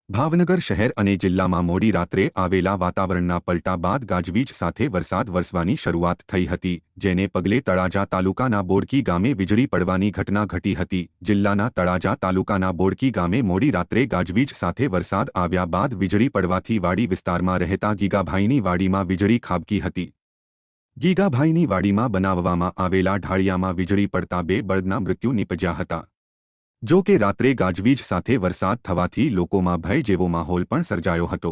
ભાવનગર શહેર અને જિલ્લામાં મોડી રાત્રે આવેલા વાતાવરણના પલટા બાદ ગાજવીજ સાથે વરસાદ વરસવાની શરૂઆત થઈ હતી, જેને પગલે તળાજા તાલુકાના બોડકી ગામે વીજળી પડવાની ઘટના ઘટી હતી। જિલ્લાના તળાજા તાલુકાના બોડકી ગામે મોડી રાત્રે ગાજવીજ સાથે વરસાદ આવ્યા બાદ વીજળી પડવાથી વાડી વિસ્તારમાં રહેતા ગીગાભાઈની વાડીમાં વીજળી ખાબકી હતી। ગીગાભાઈની વાડીમાં બનાવવામાં આવેલા ઢાળિયામાં વીજળી પડતા બે બળદના મૃત્યુ નીપજ્યા હતા। જો કે રાત્રે ગાજવીજ સાથે વરસાદ થવાથી લોકોમાં ભય જેવો માહોલ પણ સર્જાયો હતો।